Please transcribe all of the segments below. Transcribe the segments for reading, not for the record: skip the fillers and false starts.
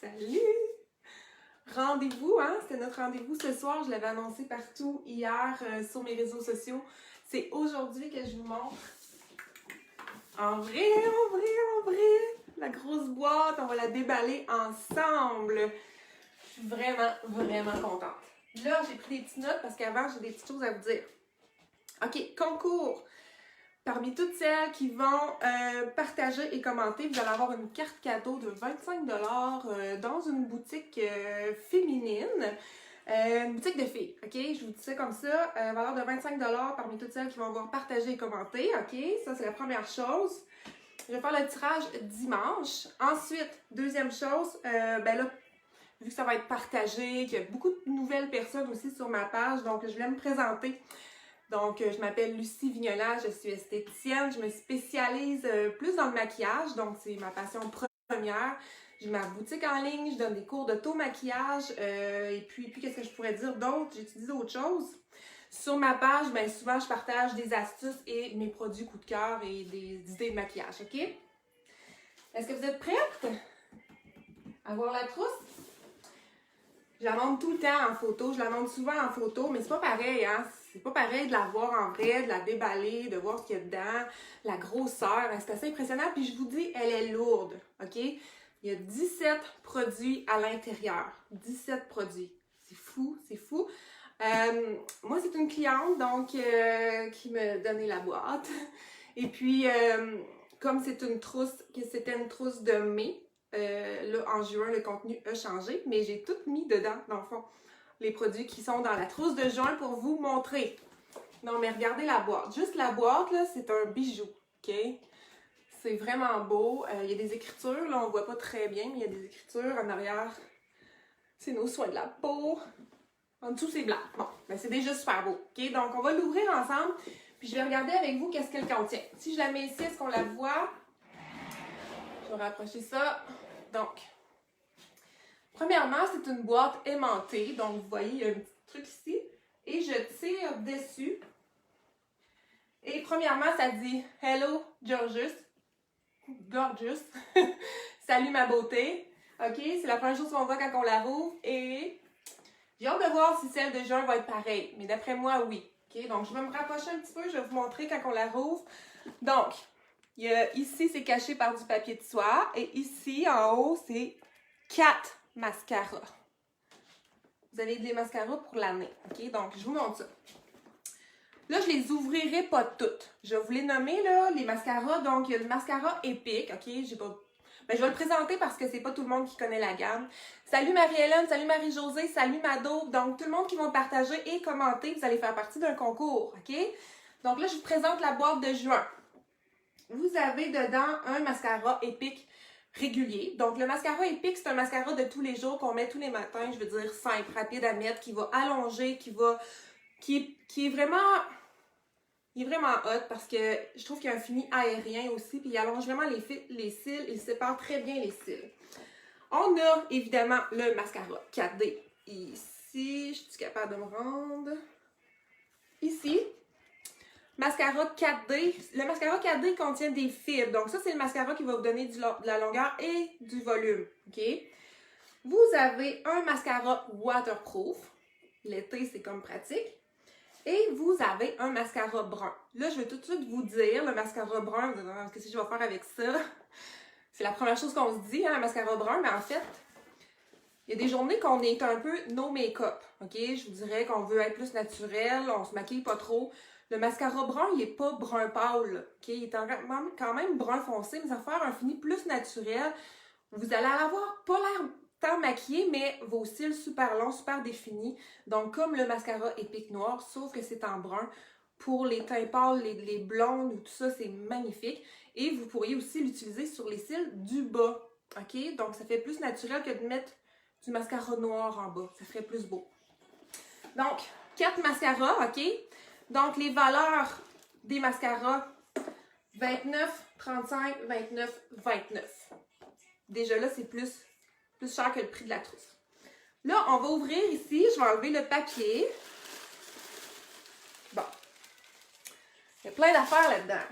Salut! Rendez-vous, hein? C'était notre rendez-vous ce soir. Je l'avais annoncé partout hier sur mes réseaux sociaux. C'est aujourd'hui que je vous montre. En vrai, la grosse boîte, on va la déballer ensemble. Je suis vraiment contente. Là, j'ai pris des petites notes parce qu'avant, j'ai des petites choses à vous dire. OK, concours. Parmi toutes celles qui vont partager et commenter, vous allez avoir une carte cadeau de 25 $ dans une boutique féminine. Une boutique de filles, OK? Je vous dis ça comme ça. Valeur de 25 $ parmi toutes celles qui vont avoir partagé et commenté, OK? Ça, c'est la première chose. Je vais faire le tirage dimanche. Ensuite, deuxième chose, ben là, vu que ça va être partagé, qu'il y a beaucoup de nouvelles personnes aussi sur ma page, donc je voulais me présenter. Donc, je m'appelle Lucie Vignola, je suis esthéticienne, je me spécialise plus dans le maquillage, donc c'est ma passion première. J'ai ma boutique en ligne, je donne des cours d'auto-maquillage, et puis qu'est-ce que je pourrais dire d'autre? J'utilise autre chose. Sur ma page, bien souvent, je partage des astuces et mes produits coup de cœur et des idées de maquillage, OK? Est-ce que vous êtes prêtes à voir la trousse? Je la montre tout le temps en photo, je la montre souvent en photo, mais c'est pas pareil, hein? C'est pas pareil de la voir en vrai, de la déballer, de voir ce qu'il y a dedans, la grosseur, c'est assez impressionnant. Puis je vous dis, elle est lourde, OK? Il y a 17 produits à l'intérieur. 17 produits. C'est fou, c'est fou. Moi, c'est une cliente, donc, qui m'a donné la boîte. Et puis, comme c'était une trousse de mai, là, en juin, le contenu a changé, mais j'ai tout mis dedans, dans le fond. Les produits qui sont dans la trousse de juin pour vous montrer. Non, mais regardez la boîte. Juste la boîte, là, c'est un bijou, OK? C'est vraiment beau. Il y a des écritures, là, on voit pas très bien, mais il y a des écritures en arrière. C'est nos soins de la peau. En dessous, c'est blanc. Bon, ben c'est déjà super beau, OK? Donc, on va l'ouvrir ensemble, puis je vais regarder avec vous qu'est-ce qu'elle contient. Si je la mets ici, est-ce qu'on la voit? Je vais rapprocher ça. Donc, premièrement, c'est une boîte aimantée. Donc, vous voyez, il y a un petit truc ici. Et je tire dessus. Et premièrement, ça dit « Hello, Gorgeous ». Gorgeous. Salut ma beauté. OK, c'est la première chose qu'on voit quand on la rouvre. Et j'ai hâte de voir si celle de juin va être pareille. Mais d'après moi, oui. OK, donc je vais me rapprocher un petit peu. Je vais vous montrer quand on la rouvre. Donc, ici, c'est caché par du papier de soie. Et ici, en haut, c'est 4 mascaras. Vous avez des mascaras pour l'année. OK? Donc, je vous montre ça. Là, je les ouvrirai pas toutes. Je vais vous les nommer, là, les mascaras. Donc, il y a le mascara Epic. OK? Je vais le présenter parce que c'est pas tout le monde qui connaît la gamme. Salut Marie-Hélène, salut Marie-Josée, salut Mado. Donc, tout le monde qui va partager et commenter, vous allez faire partie d'un concours. OK? Donc, là, je vous présente la boîte de juin. Vous avez dedans un mascara Epic régulier. Donc, le mascara Epic, c'est un mascara de tous les jours qu'on met tous les matins. Je veux dire simple, rapide à mettre, qui va allonger, qui est vraiment hot parce que je trouve qu'il y a un fini aérien aussi. Puis, il allonge vraiment les cils. Il sépare très bien les cils. On a évidemment le mascara 4D ici. Je suis capable de me rendre? Ici. Mascara 4D. Le mascara 4D contient des fibres. Donc, ça, c'est le mascara qui va vous donner de la longueur et du volume. OK? Vous avez un mascara waterproof. L'été, c'est comme pratique. Et vous avez un mascara brun. Là, je vais tout de suite vous dire, le mascara brun, qu'est-ce que je vais faire avec ça? C'est la première chose qu'on se dit, hein, un mascara brun. Mais en fait, il y a des journées qu'on est un peu no make-up. OK? Je vous dirais qu'on veut être plus naturel, on se maquille pas trop. Le mascara brun, il n'est pas brun pâle, OK? Il est quand même brun foncé, mais ça va faire un fini plus naturel. Vous allez avoir pas l'air tant maquillé, mais vos cils super longs, super définis. Donc, comme le mascara Epic Noir, sauf que c'est en brun. Pour les teints pâles, les blondes ou tout ça, c'est magnifique. Et vous pourriez aussi l'utiliser sur les cils du bas, OK? Donc, ça fait plus naturel que de mettre du mascara noir en bas. Ça ferait plus beau. Donc, 4 mascaras, OK? Donc, les valeurs des mascaras, 29, 35, 29, 29. Déjà là, c'est plus cher que le prix de la trousse. Là, on va ouvrir ici. Je vais enlever le papier. Bon. Il y a plein d'affaires là-dedans.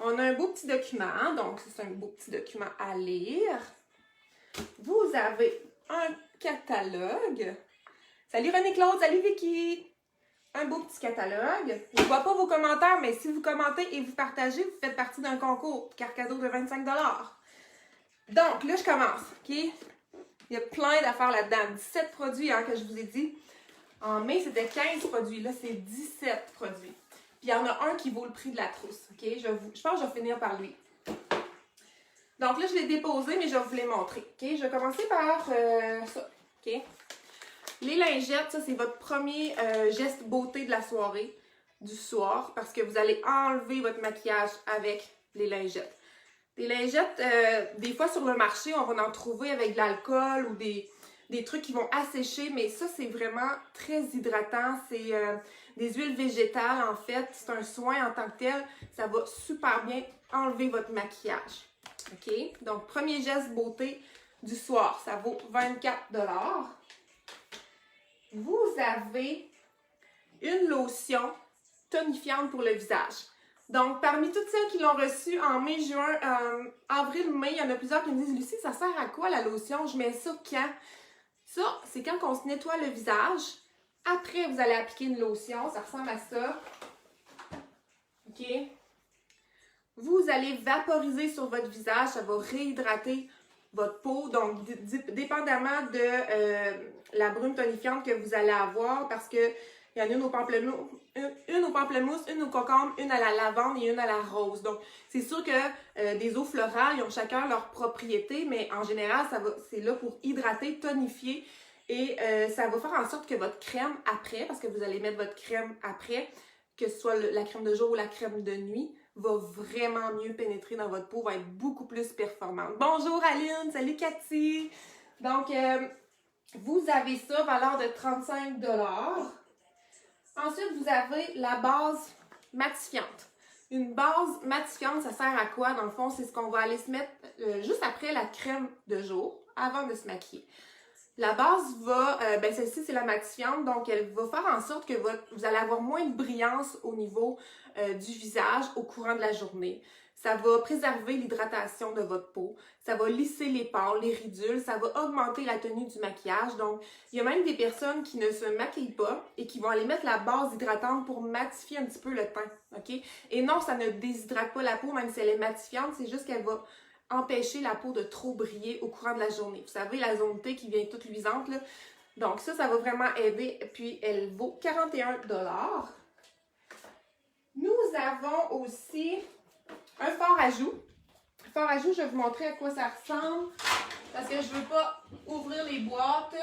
On a un beau petit document. Donc, c'est un beau petit document à lire. Vous avez un catalogue. Salut René-Claude, salut Vicky! Un beau petit catalogue. Je ne vois pas vos commentaires, mais si vous commentez et vous partagez, vous faites partie d'un concours. Carte cadeau de 25 $. Donc, là, je commence, OK? Il y a plein d'affaires là-dedans. 17 produits, hein, que je vous ai dit. En mai, c'était 15 produits. Là, c'est 17 produits. Puis, il y en a un qui vaut le prix de la trousse, OK? Je pense que je vais finir par lui. Donc là, je l'ai déposé, mais je vais vous les montrer, OK? Je vais commencer par ça, OK? Les lingettes, ça, c'est votre premier geste beauté de la soirée, du soir, parce que vous allez enlever votre maquillage avec les lingettes. Des lingettes, des fois sur le marché, on va en trouver avec de l'alcool ou des trucs qui vont assécher, mais ça, c'est vraiment très hydratant. C'est des huiles végétales, en fait. C'est un soin en tant que tel. Ça va super bien enlever votre maquillage. OK? Donc, premier geste beauté du soir, ça vaut 24 $. Vous avez une lotion tonifiante pour le visage. Donc, parmi toutes celles qui l'ont reçue en mai, juin, avril, mai, il y en a plusieurs qui me disent « Lucie, ça sert à quoi la lotion? Je mets ça quand? » Ça, c'est quand on se nettoie le visage. Après, vous allez appliquer une lotion. Ça ressemble à ça. OK? Vous allez vaporiser sur votre visage. Ça va réhydrater votre peau. Donc, dépendamment de la brume tonifiante que vous allez avoir, parce que il y en a une au pamplemousse, une au concombre, une à la lavande et une à la rose. Donc, c'est sûr que des eaux florales, ils ont chacun leur propriété, mais en général, c'est là pour hydrater, tonifier et ça va faire en sorte que votre crème après, parce que vous allez mettre votre crème après, que ce soit la crème de jour ou la crème de nuit, va vraiment mieux pénétrer dans votre peau, va être beaucoup plus performante. Bonjour Aline, salut Cathy! Donc, vous avez ça, valeur de 35 $. Ensuite, vous avez la base matifiante. Une base matifiante, ça sert à quoi? Dans le fond, c'est ce qu'on va aller se mettre juste après la crème de jour, avant de se maquiller. La base va, celle-ci, c'est la matifiante, donc elle va faire en sorte que vous allez avoir moins de brillance au niveau du visage au courant de la journée. Ça va préserver l'hydratation de votre peau. Ça va lisser les pores, les ridules. Ça va augmenter la tenue du maquillage. Donc, il y a même des personnes qui ne se maquillent pas et qui vont aller mettre la base hydratante pour matifier un petit peu le teint. OK? Et non, ça ne déshydrate pas la peau, même si elle est matifiante. C'est juste qu'elle va empêcher la peau de trop briller au courant de la journée. Vous savez, la zone T qui vient toute luisante, là. Donc, ça va vraiment aider. Puis, elle vaut 41 $. Nous avons aussi un fard à joues. Le fard à joues, je vais vous montrer à quoi ça ressemble. Parce que je ne veux pas ouvrir les boîtes.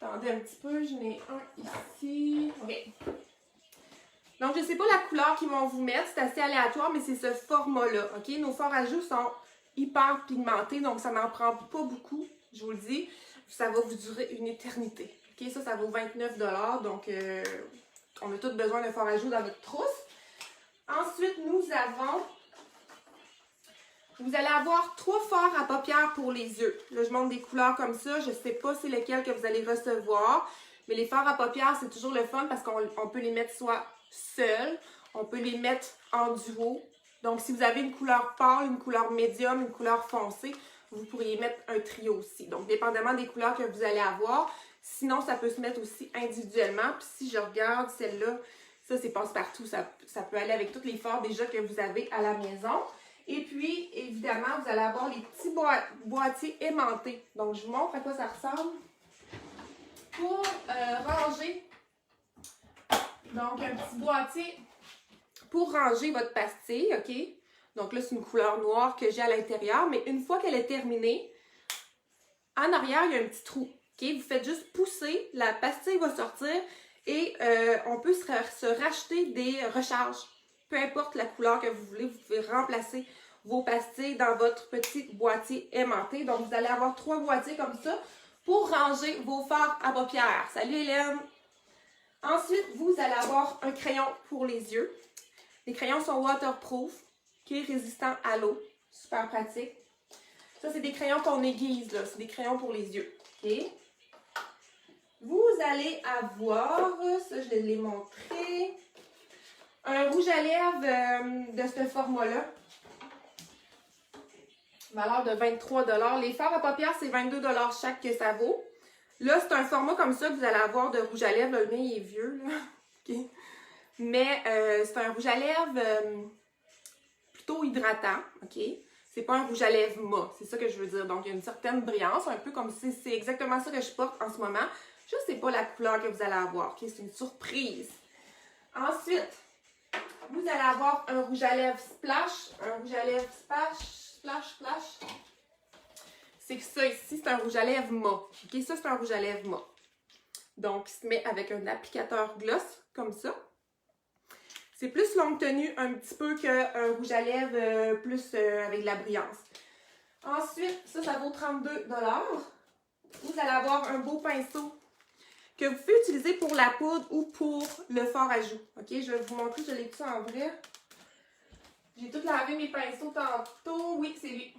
Attendez un petit peu, j'en ai un ici. OK. Donc, je ne sais pas la couleur qu'ils vont vous mettre. C'est assez aléatoire, mais c'est ce format-là. OK? Nos fards à joues sont hyper pigmentés, donc ça n'en prend pas beaucoup, je vous le dis. Ça va vous durer une éternité. OK? Ça vaut 29 $. Donc, on a tous besoin d'un fard à joues dans notre trousse. Ensuite, vous allez avoir 3 fards à paupières pour les yeux. Là, je montre des couleurs comme ça. Je ne sais pas c'est lesquelles que vous allez recevoir. Mais les fards à paupières, c'est toujours le fun parce qu'on peut les mettre soit seuls, on peut les mettre en duo. Donc, si vous avez une couleur pâle, une couleur médium, une couleur foncée, vous pourriez mettre un trio aussi. Donc, dépendamment des couleurs que vous allez avoir. Sinon, ça peut se mettre aussi individuellement. Puis, si je regarde celle-là, ça, c'est passe-partout. Ça peut aller avec tous les fards déjà que vous avez à la maison. Et puis, évidemment, vous allez avoir les petits boîtiers aimantés. Donc, je vous montre à quoi ça ressemble. Pour ranger, donc un petit boîtier pour ranger votre pastille, OK? Donc là, c'est une couleur noire que j'ai à l'intérieur. Mais une fois qu'elle est terminée, en arrière, il y a un petit trou. OK? Vous faites juste pousser, la pastille va sortir. Et on peut se racheter des recharges. Peu importe la couleur que vous voulez, vous pouvez remplacer vos pastilles dans votre petit boîtier aimanté. Donc, vous allez avoir 3 boîtiers comme ça pour ranger vos fards à paupières. Salut Hélène! Ensuite, vous allez avoir un crayon pour les yeux. Les crayons sont waterproof, qui est résistant à l'eau. Super pratique. Ça, c'est des crayons qu'on aiguise, là. C'est des crayons pour les yeux. OK? Vous allez avoir, ça je l'ai montré, un rouge à lèvres de ce format-là. Valeur de 23 $. Les fards à paupières, c'est 22 $ chaque que ça vaut. Là, c'est un format comme ça que vous allez avoir de rouge à lèvres. Le mien, il est vieux, là. Okay. Mais c'est un rouge à lèvres plutôt hydratant, OK? C'est pas un rouge à lèvres mat, c'est ça que je veux dire. Donc, il y a une certaine brillance, un peu comme si c'est exactement ça que je porte en ce moment. Je sais pas la couleur que vous allez avoir, OK? C'est une surprise. Ensuite, vous allez avoir un rouge à lèvres splash, un rouge à lèvres splash. C'est que ça ici, c'est un rouge à lèvres mat. OK? Ça, c'est un rouge à lèvres mat. Donc, il se met avec un applicateur gloss, comme ça. C'est plus longue tenue un petit peu qu'un rouge à lèvres plus avec de la brillance. Ensuite, ça vaut 32 $. Vous allez avoir un beau pinceau que vous pouvez utiliser pour la poudre ou pour le fard à joues. OK, je vais vous montrer, je l'ai tout en vrai. J'ai tout lavé mes pinceaux tantôt. Oui, c'est lui.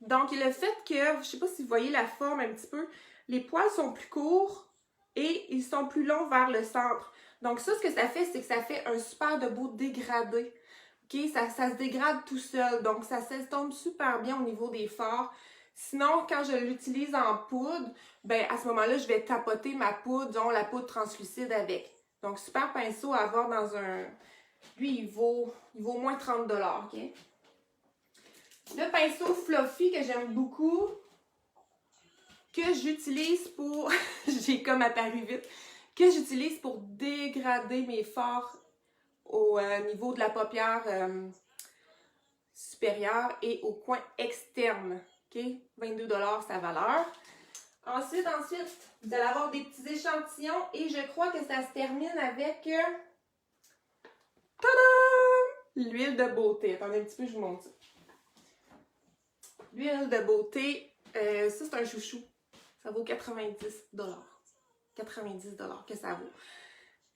Donc, le fait que, je ne sais pas si vous voyez la forme un petit peu, les poils sont plus courts et ils sont plus longs vers le centre. Donc ça, ce que ça fait, c'est que ça fait un super de beau dégradé. OK? Ça se dégrade tout seul. Donc ça s'estompe super bien au niveau des fards. Sinon, quand je l'utilise en poudre, ben à ce moment-là, je vais tapoter ma poudre, disons la poudre translucide avec. Donc super pinceau à avoir dans un... Lui, il vaut au moins 30 $. OK? Le pinceau Fluffy que j'aime beaucoup, que j'utilise pour... J'ai comme apparu vite. Que j'utilise pour dégrader mes fards au niveau de la paupière supérieure et au coin externe. OK? 22 $ sa valeur. Ensuite, vous allez avoir des petits échantillons et je crois que ça se termine avec... Tadam! L'huile de beauté. Attendez un petit peu, je vous montre ça. L'huile de beauté, ça c'est un chouchou. Ça vaut 90 $. 90 $ que ça vaut.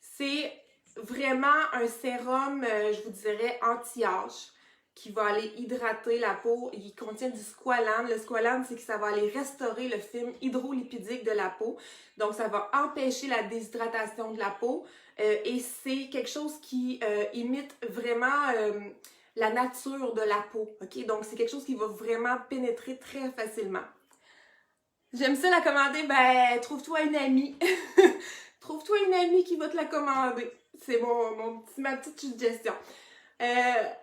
C'est vraiment un sérum, je vous dirais, anti-âge qui va aller hydrater la peau. Il contient du squalane. Le squalane, c'est que ça va aller restaurer le film hydrolipidique de la peau. Donc, ça va empêcher la déshydratation de la peau. Et c'est quelque chose qui imite vraiment la nature de la peau. OK? Donc, c'est quelque chose qui va vraiment pénétrer très facilement. J'aime ça la commander, ben, trouve-toi une amie. Trouve-toi une amie qui va te la commander. C'est ma petite suggestion.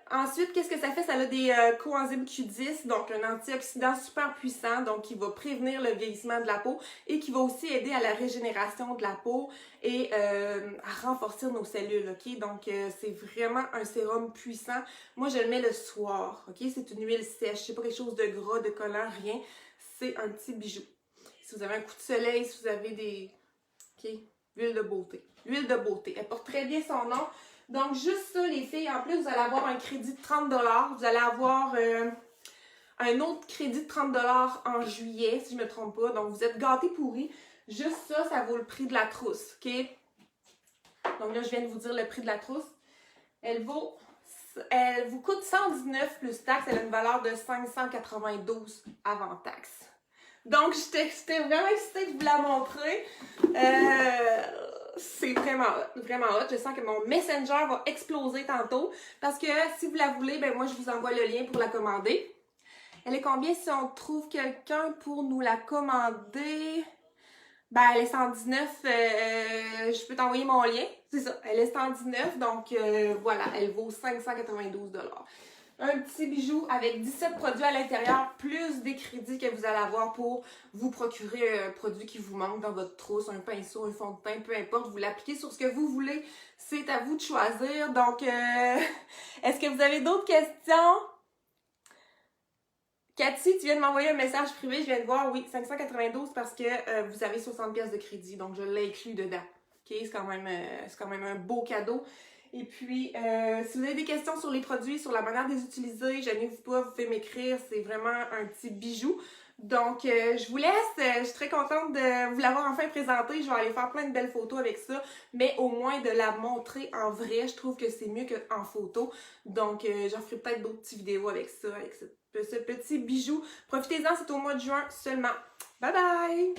Ensuite, qu'est-ce que ça fait? Ça a des coenzymes Q10, donc un antioxydant super puissant, donc qui va prévenir le vieillissement de la peau et qui va aussi aider à la régénération de la peau et à renforcer nos cellules, OK? Donc, c'est vraiment un sérum puissant. Moi, je le mets le soir, OK? C'est une huile sèche, c'est pas quelque chose de gras, de collant, rien. C'est un petit bijou. Si vous avez un coup de soleil, si vous avez des... OK? L'huile de beauté. L'huile de beauté. Elle porte très bien son nom. Donc, juste ça, les filles. En plus, vous allez avoir un crédit de 30 $. Vous allez avoir un autre crédit de 30 $ en juillet, si je ne me trompe pas. Donc, vous êtes gâtés pourris. Juste ça, ça vaut le prix de la trousse. OK? Donc là, je viens de vous dire le prix de la trousse. Elle vous coûte 119 plus taxes. Elle a une valeur de 592 avant taxes. Donc, j'étais vraiment excitée de vous la montrer. C'est vraiment hot. Je sens que mon Messenger va exploser tantôt. Parce que si vous la voulez, ben moi, je vous envoie le lien pour la commander. Elle est combien si on trouve quelqu'un pour nous la commander? Ben, elle est 119. Je peux t'envoyer mon lien. C'est ça. Elle est 119. Donc, voilà. Elle vaut 592 $. Un petit bijou avec 17 produits à l'intérieur, plus des crédits que vous allez avoir pour vous procurer un produit qui vous manque dans votre trousse, un pinceau, un fond de teint, peu importe, vous l'appliquez sur ce que vous voulez, c'est à vous de choisir. Donc, est-ce que vous avez d'autres questions? Cathy, tu viens de m'envoyer un message privé, je viens de voir, oui, 592 parce que vous avez 60 pièces de crédit, donc je l'ai inclus dedans. OK, c'est quand même un beau cadeau. Et puis, si vous avez des questions sur les produits, sur la manière de les utiliser, gênez-vous pas, vous pouvez m'écrire. C'est vraiment un petit bijou. Donc, je vous laisse. Je suis très contente de vous l'avoir enfin présenté. Je vais aller faire plein de belles photos avec ça. Mais au moins de la montrer en vrai, je trouve que c'est mieux qu'en photo. Donc, j'en ferai peut-être d'autres petites vidéos avec ça, avec ce petit bijou. Profitez-en, c'est au mois de juin seulement. Bye bye!